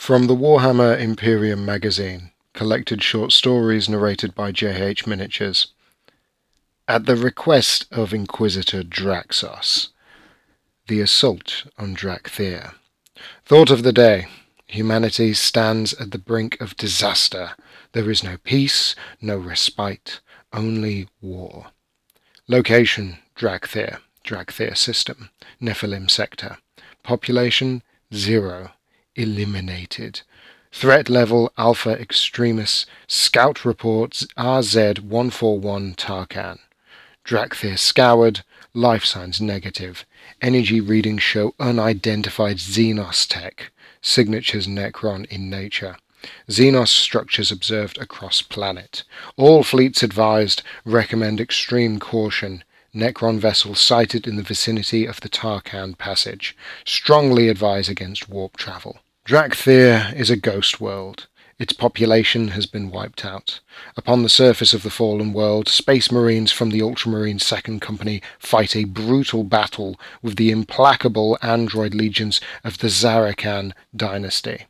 From the Warhammer Imperium magazine, collected short stories narrated by J.H. Miniatures. At the request of Inquisitor Draxos, the assault on Drakthyr. Thought of the day. Humanity stands at the brink of disaster. There is no peace, no respite, only war. Location, Drakthyr, Drakthyr system, Nephilim sector. Population, 0. Eliminated. Threat level Alpha Extremis. Scout reports RZ-141 Tarkan. Drakthyr scoured. Life signs negative. Energy readings show unidentified Xenos tech. Signatures Necron in nature. Xenos structures observed across planet. All fleets advised. Recommend extreme caution. Necron vessels sighted in the vicinity of the Tarkan passage. Strongly advise against warp travel. Drakthyr is a ghost world. Its population has been wiped out. Upon the surface of the fallen world, Space Marines from the Ultramarine Second Company fight a brutal battle with the implacable android legions of the Zarakan dynasty.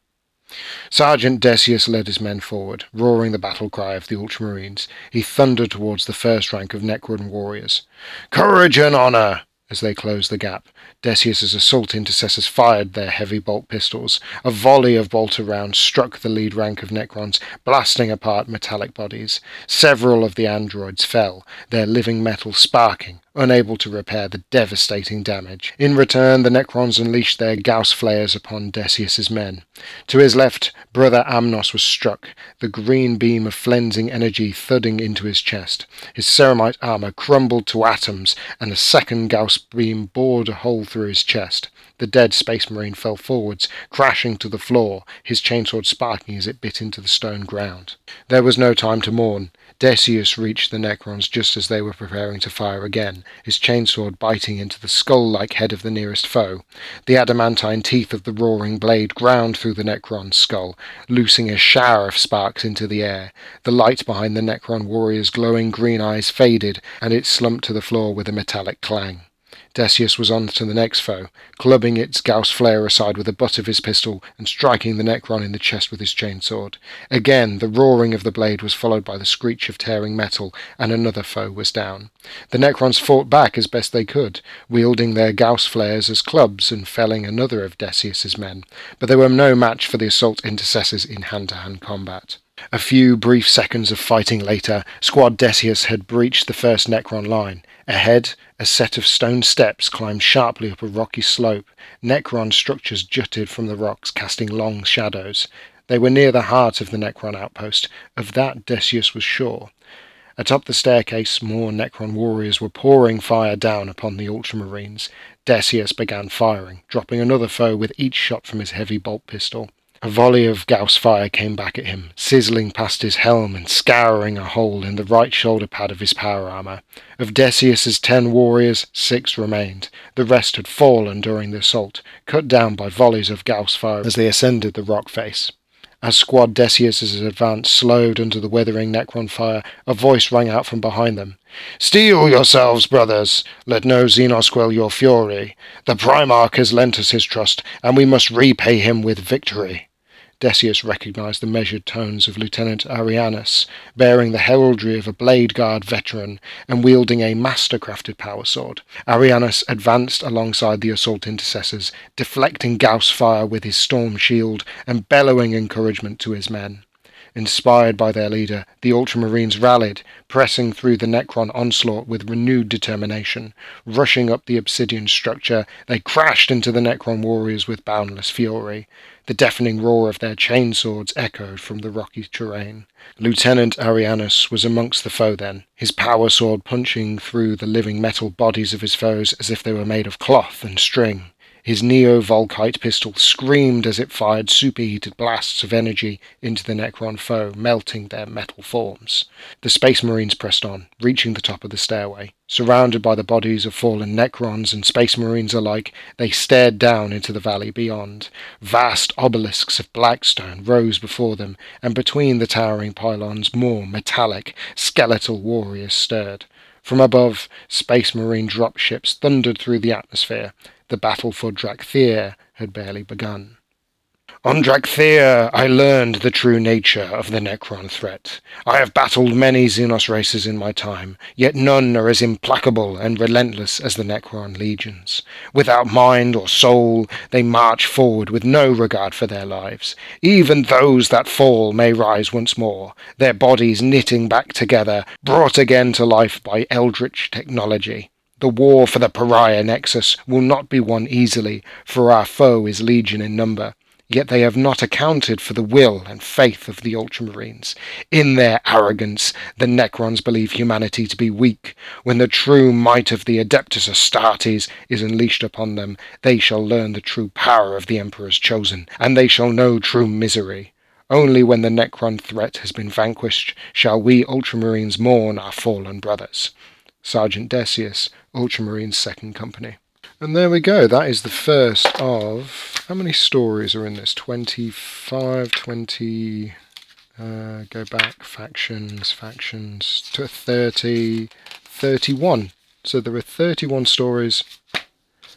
Sergeant Decius led his men forward, roaring the battle cry of the Ultramarines. He thundered towards the first rank of Necron warriors. "Courage and honor!" As they closed the gap, Decius's assault intercessors fired their heavy bolt pistols. A volley of bolter rounds struck the lead rank of Necrons, blasting apart metallic bodies. Several of the androids fell, their living metal sparking, unable to repair the devastating damage. In return, the Necrons unleashed their Gauss flares upon Decius's men. To his left, Brother Amnos was struck, the green beam of flensing energy thudding into his chest. His ceramite armor crumbled to atoms, and a second Gauss beam bored a hole through his chest. The dead Space Marine fell forwards, crashing to the floor, his chainsword sparking as it bit into the stone ground. There was no time to mourn. Decius reached the Necrons just as they were preparing to fire again, his chainsword biting into the skull-like head of the nearest foe. The adamantine teeth of the roaring blade ground through the Necron's skull, loosing a shower of sparks into the air. The light behind the Necron warrior's glowing green eyes faded, and it slumped to the floor with a metallic clang. Decius was on to the next foe, clubbing its Gauss flare aside with the butt of his pistol and striking the Necron in the chest with his chainsword. Again, the roaring of the blade was followed by the screech of tearing metal, and another foe was down. The Necrons fought back as best they could, wielding their Gauss flares as clubs and felling another of Decius's men, but they were no match for the assault intercessors in hand-to-hand combat. A few brief seconds of fighting later, Squad Decius had breached the first Necron line. Ahead, a set of stone steps climbed sharply up a rocky slope. Necron structures jutted from the rocks, casting long shadows. They were near the heart of the Necron outpost. Of that Decius was sure. Atop the staircase, more Necron warriors were pouring fire down upon the Ultramarines. Decius began firing, dropping another foe with each shot from his heavy bolt pistol. A volley of Gauss fire came back at him, sizzling past his helm and scouring a hole in the right shoulder pad of his power armor. Of Decius's 10 warriors, 6 remained. The rest had fallen during the assault, cut down by volleys of Gauss fire as they ascended the rock face. As Squad Decius's advance slowed under the withering Necron fire, a voice rang out from behind them. "Steel yourselves, brothers! Let no Xenos quell your fury. The Primarch has lent us his trust, and we must repay him with victory." Decius recognized the measured tones of Lieutenant Arianus, bearing the heraldry of a Blade Guard veteran and wielding a master-crafted power sword. Arianus advanced alongside the assault intercessors, deflecting Gauss fire with his storm shield and bellowing encouragement to his men. Inspired by their leader, the Ultramarines rallied, pressing through the Necron onslaught with renewed determination. Rushing up the obsidian structure, they crashed into the Necron warriors with boundless fury. The deafening roar of their chainswords echoed from the rocky terrain. Lieutenant Arianus was amongst the foe then, his power sword punching through the living metal bodies of his foes as if they were made of cloth and string. His Neo-Volkite pistol screamed as it fired superheated blasts of energy into the Necron foe, melting their metal forms. The Space Marines pressed on, reaching the top of the stairway. Surrounded by the bodies of fallen Necrons and Space Marines alike, they stared down into the valley beyond. Vast obelisks of blackstone rose before them, and between the towering pylons more metallic, skeletal warriors stirred. From above, Space Marine dropships thundered through the atmosphere. The battle for Drakthyr had barely begun. On Drakthyr I learned the true nature of the Necron threat. I have battled many Xenos races in my time, yet none are as implacable and relentless as the Necron legions. Without mind or soul, they march forward with no regard for their lives. Even those that fall may rise once more, their bodies knitting back together, brought again to life by eldritch technology. The war for the Pariah Nexus will not be won easily, for our foe is legion in number. Yet they have not accounted for the will and faith of the Ultramarines. In their arrogance, the Necrons believe humanity to be weak. When the true might of the Adeptus Astartes is unleashed upon them, they shall learn the true power of the Emperor's chosen, and they shall know true misery. Only when the Necron threat has been vanquished shall we Ultramarines mourn our fallen brothers. Sergeant Decius, Ultramarines 2nd Company. And there we go, that is the first of, how many stories are in this? 25, 20, go back, factions, to 30, 31. So there are 31 stories.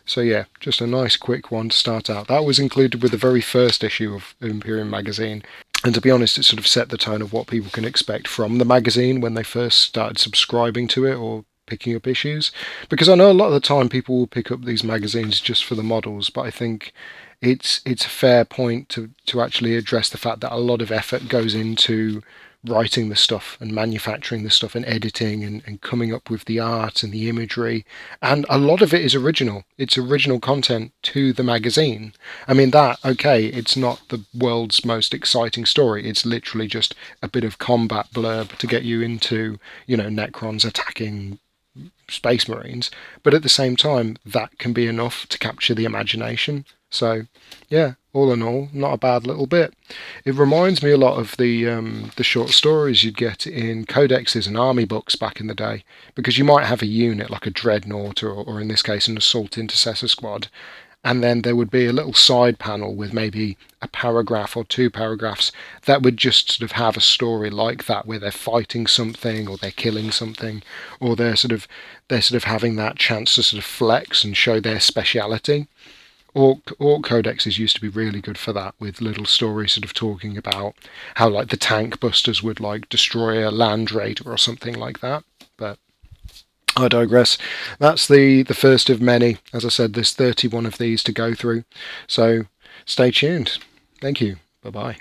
So yeah, just a nice quick one to start out. That was included with the very first issue of Imperium magazine. And to be honest, it sort of set the tone of what people can expect from the magazine when they first started subscribing to it or picking up issues, because I know a lot of the time people will pick up these magazines just for the models, but I think it's a fair point to actually address the fact that a lot of effort goes into writing the stuff and manufacturing the stuff and editing and coming up with the art and the imagery, and a lot of it is original. It's original content to the magazine. I mean, okay, it's not the world's most exciting story, it's literally just a bit of combat blurb to get you into, Necrons attacking Space Marines, but at the same time that can be enough to capture the imagination. So yeah, all in all, not a bad little bit. It reminds me a lot of the short stories you'd get in codexes and army books back in the day, because you might have a unit like a dreadnought or in this case an assault intercessor squad, and then there would be a little side panel with maybe a paragraph or 2 paragraphs that would just sort of have a story like that, where they're fighting something or they're killing something, or they're sort of having that chance to sort of flex and show their speciality. Orc codexes used to be really good for that, with little stories sort of talking about how like the tank busters would like destroy a land raider or something like that. But I digress. That's the first of many. As I said, there's 31 of these to go through. So stay tuned. Thank you. Bye-bye.